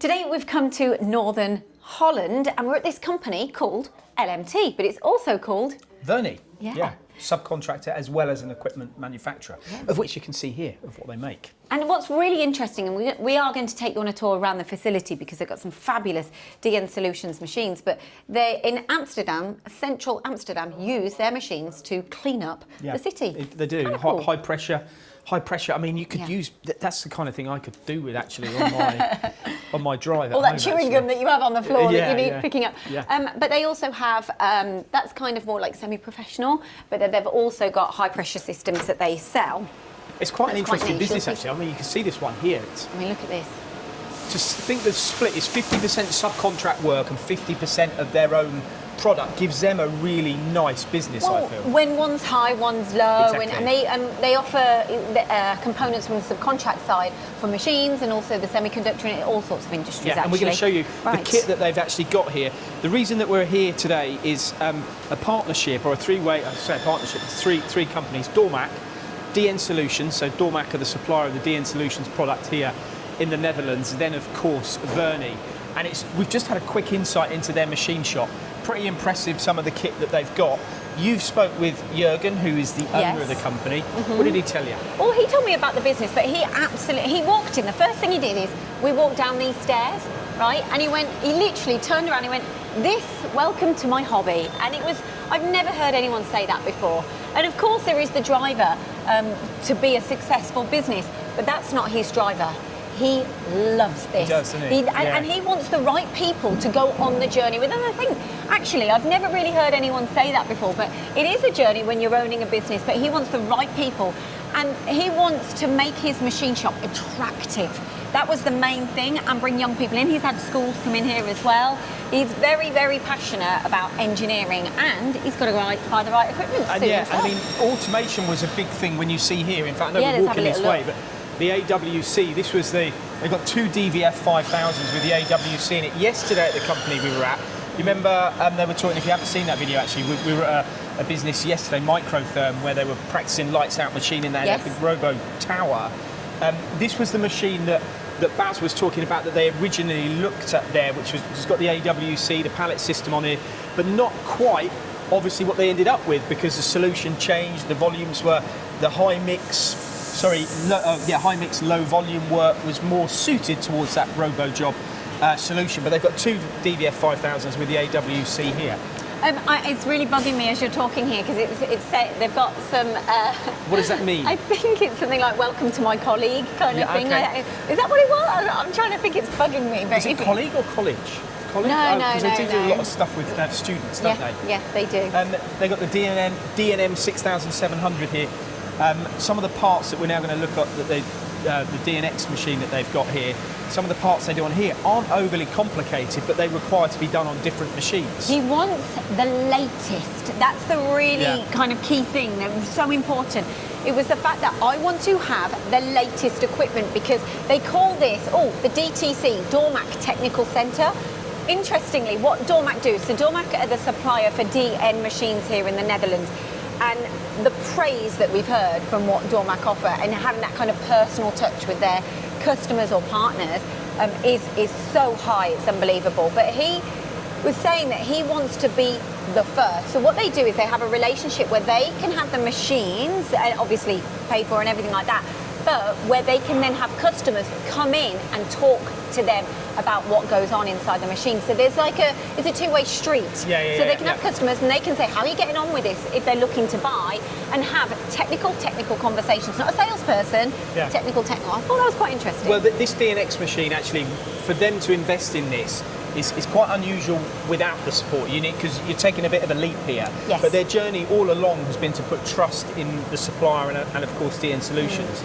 Today we've come to Northern Holland and we're at this company called LMT, but it's also called Vernie. Yeah. Subcontractor as well as an equipment manufacturer, of which you can see here of what they make. And what's really interesting, and we are going to take you on a tour around the facility because they've got some fabulous DN Solutions machines, but they in Amsterdam, central Amsterdam, use their machines to clean up the city. They do. Kinda cool. High pressure. I mean, you could use. That's the kind of thing I could do with actually on my on my drive. All that chewing gum that you have on the floor that you need picking up. Yeah. But they also have that's kind of more like semi-professional. But then they've also got high pressure systems that they sell. It's quite an interesting business actually. I mean, you can see this one here. I mean, look at this. Just think the split is 50% subcontract work and 50% of their own product gives them a really nice business, I feel. When one's high, one's low, Exactly. and they offer components from the subcontract side for machines and also the semiconductor and all sorts of industries. Yeah, and we're going to show you the kit that they've actually got here. The reason that we're here today is a partnership or a three-way. I say a partnership. It's three companies: Dormac, DN Solutions. So Dormac are the supplier of the DN Solutions product here in the Netherlands. Then, of course, Vernie. And we've just had a quick insight into their machine shop. Pretty impressive, some of the kit that they've got. You've spoke with Jürgen, who is the owner of the company. What did he tell you? Well, he told me about the business, but he walked in. The first thing he did is we walked down these stairs, right? And he literally turned around and he went, welcome to my hobby. And I've never heard anyone say that before. And of course there is the driver to be a successful business, but that's not his driver. He loves this. He does, doesn't he? And he wants the right people to go on the journey with. And I think, actually, I've never really heard anyone say that before, but it is a journey when you're owning a business, but he wants the right people. And he wants to make his machine shop attractive. That was the main thing, and bring young people in. He's had schools come in here as well. He's very, very passionate about engineering, and he's got to buy the right equipment. And I mean, automation was a big thing when you see here. In fact, I know we're walking this way, but the AWC, they've got two DVF 5000s with the AWC in it. Yesterday at the company we were at, you remember they were talking, if you haven't seen that video actually, we were at a business yesterday, Microtherm, where they were practicing lights out machine in their big robo tower. This was the machine that Baz was talking about that they originally looked at there, which has got the AWC, the pallet system on it, but not quite obviously what they ended up with because the solution changed, the volumes were the high mix, low volume work was more suited towards that robo job solution. But they've got two DVF 5000s with the AWC here. It's really bugging me as you're talking here because they've got some. What does that mean? I think it's something like "Welcome to my colleague" kind of thing. Okay. Is that what it was? I'm trying to think. It's bugging me. Is it colleague or college? College? No, because they do a lot of stuff with students, don't they? Yeah, they do. They've got the DNM 6700 here. Some of the parts that we're now going to look at, the DNX machine that they've got here, some of the parts they do on here aren't overly complicated, but they require to be done on different machines. He wants the latest. That's the really kind of key thing that was so important. It was the fact that I want to have the latest equipment because they call this, the DTC, Dormac Technical Centre. Interestingly, what Dormac do, so Dormac are the supplier for DN machines here in the Netherlands. And the praise that we've heard from what Dormac offer and having that kind of personal touch with their customers or partners is so high, it's unbelievable. But he was saying that he wants to be the first. So what they do is they have a relationship where they can have the machines, and obviously paid for and everything like that, but where they can then have customers come in and talk to them about what goes on inside the machine. So there's it's a two-way street. So they can have customers and they can say, how are you getting on with this if they're looking to buy, and have technical conversations. Not a salesperson, technical. I thought that was quite interesting. Well, this DNX machine actually, for them to invest in this, is quite unusual without the support unit because you're taking a bit of a leap here. Yes. But their journey all along has been to put trust in the supplier and of course DN Solutions.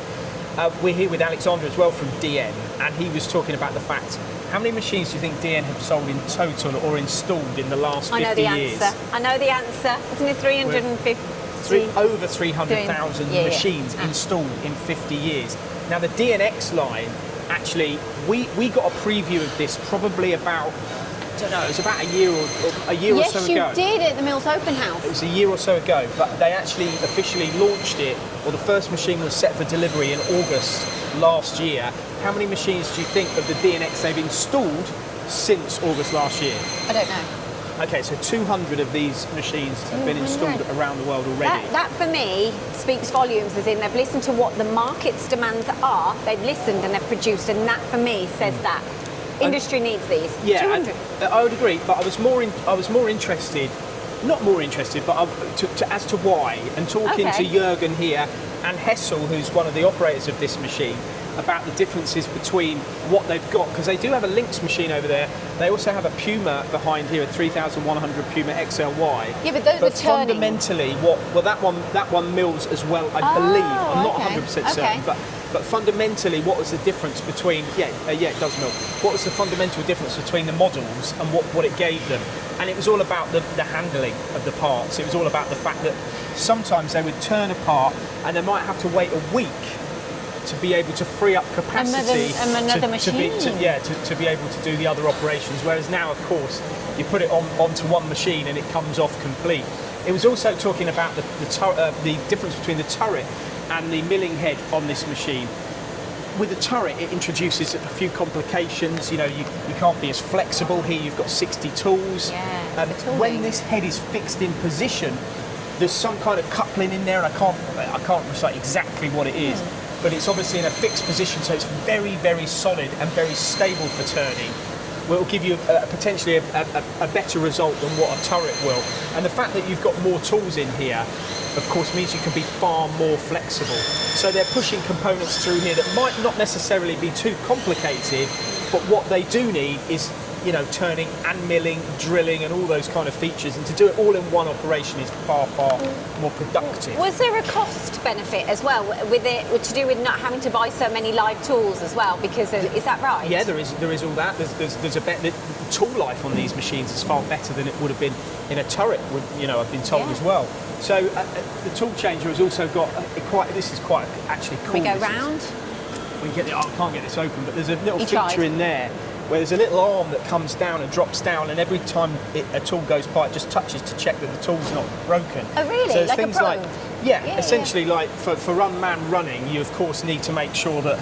We're here with Alexander as well from DN, and he was talking about the fact, how many machines do you think DN have sold in total or installed in the last 50 years? I know the answer. Isn't it 350? Over 300,000 machines installed in 50 years. Now the DNX line, actually, we got a preview of this probably about, I don't know, it was about a year or so ago. Yes, you did at the Mills Open House. It was a year or so ago, but they actually officially launched it, or the first machine was set for delivery in August last year. How many machines do you think of the DNX they've installed since August last year? I don't know. Okay, so 200 of these machines have been installed around the world already. That for me speaks volumes, as in they've listened to what the market's demands are, they've listened and they've produced, and that for me says that. Industry needs these. Yeah, 200. I would agree, but I was more interested, not more interested, but as to why, and talking to Jürgen here and Hessel, who's one of the operators of this machine, about the differences between what they've got, because they do have a Lynx machine over there. They also have a Puma behind here, a 3100 Puma XLY. Yeah, but those are turning. Fundamentally, that one mills as well, I believe. I'm not 100% certain, but fundamentally, what was the difference between? It does mill. What was the fundamental difference between the models and what it gave them? And it was all about the handling of the parts. It was all about the fact that sometimes they would turn apart and they might have to wait a week to be able to free up capacity to be able to do the other operations. Whereas now, of course, you put it onto one machine and it comes off complete. It was also talking about the difference between the turret and the milling head on this machine. With the turret, it introduces a few complications. You know, you can't be as flexible here. You've got 60 tools. Yeah, when this head is fixed in position, there's some kind of coupling in there, and I can't recite exactly what it is. But it's obviously in a fixed position, so it's very, very solid and very stable for turning. Will give you potentially a better result than what a turret will. And the fact that you've got more tools in here, of course, means you can be far more flexible. So they're pushing components through here that might not necessarily be too complicated, but what they do need is, you know, turning and milling, drilling, and all those kind of features. And to do it all in one operation is far, far more productive. Was there a cost benefit as well with it, to do with not having to buy so many live tools as well? Because is that right? Yeah, there is all that. There's a the tool life on these machines is far better than it would have been in a turret. I've been told as well. So the tool changer has also got This is quite actually cool. We go round. I can't get this open, but there's a little feature in there where there's a little arm that comes down and drops down, and every time a tool goes by, it just touches to check that the tool's not broken. Oh, really? So like things a pro? like, essentially, like for unmanned running, you of course need to make sure that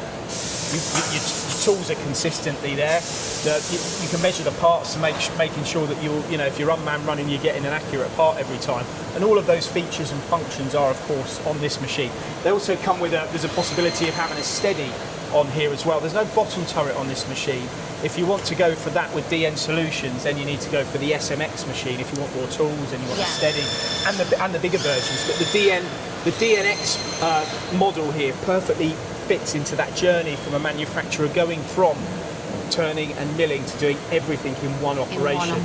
your tools are consistently there. That you can measure the parts to making sure that if you're unmanned running, you're getting an accurate part every time. And all of those features and functions are, of course, on this machine. They also come with there's a possibility of having a steady on here as well. There's no bottom turret on this machine. If you want to go for that with DN Solutions, then you need to go for the SMX machine if you want more tools and you want a steady and the bigger versions. But the DNX model here perfectly fits into that journey from a manufacturer going from turning and milling to doing everything in one operation.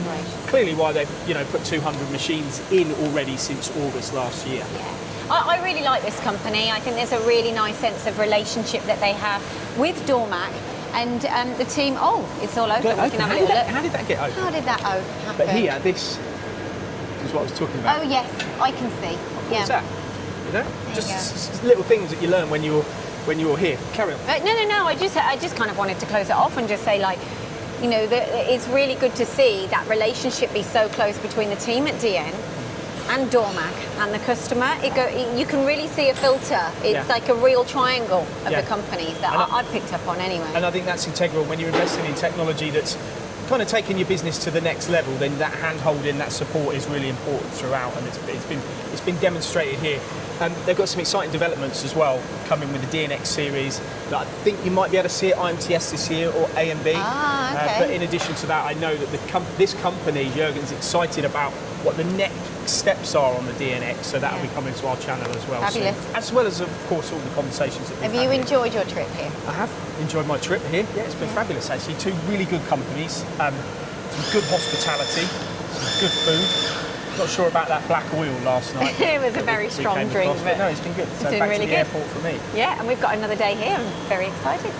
Clearly why they've put 200 machines in already since August last year. Yeah. I really like this company. I think there's a really nice sense of relationship that they have with Dormac and the team. Oh, it's all open. We can have a little look. How did that get open? How did that happen? But here, this is what I was talking about. Oh yes, I can see. What's that? Just little things that you learn when you're here. Carry on. No. I just kind of wanted to close it off and just say, like, it's really good to see that relationship be so close between the team at DN and Dormac and the customer. You can really see a filter. It's like a real triangle of the companies that I picked up on anyway. And I think that's integral when you're investing in technology that's kind of taking your business to the next level. Then that hand-holding, that support is really important throughout, and it's been demonstrated here. They've got some exciting developments as well coming with the DNX series that I think you might be able to see at IMTS this year or A&B. Okay. But in addition to that, I know that this company, Jürgen's excited about what the next steps are on the DNX, so that will be coming to our channel as well. Fabulous. Soon. As well as, of course, all the conversations that we've had. Have you enjoyed your trip here? I have enjoyed my trip here. Yeah, it's been fabulous actually. Two really good companies, some good hospitality, some good food. Not sure about that black oil last night. It was a very strong drink, but no, it's been good. So it's been back really to the good. airport for me. Yeah, and we've got another day here. I'm very excited.